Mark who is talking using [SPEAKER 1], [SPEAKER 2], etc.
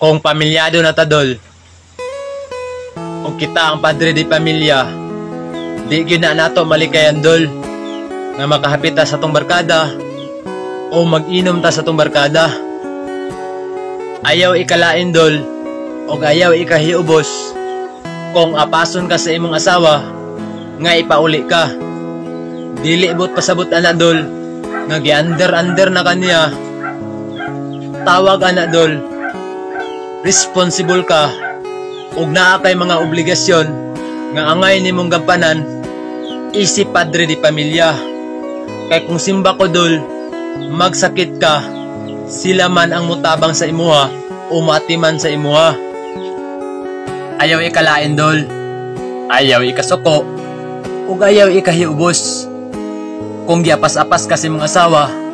[SPEAKER 1] Kung pamilyado na ta, dol, kung kita ang padre di pamilya, di gyud na nato malikayan, dol, nga makahapit ta sa tong barkada o mag-inom ta sa tong barkada. Ayaw ikalain, dol, o ayaw ikahiubos kung apason ka sa imong asawa nga ipauli ka. Dili bot pasabot ana, dol, nga gi-under na kaniya. Tawag ana, dol, responsible ka ug naa kay mga obligasyon nga angay nimong gampanan isip padre di pamilya. Kay kung simba ko, dol, magsakit ka, sila man ang mutabang sa imuha o matiman sa imuha. Ayaw ikalain, dol, ayaw ikasuko ug ayaw ikahiubos kung giapas-apas ka sa imong asawa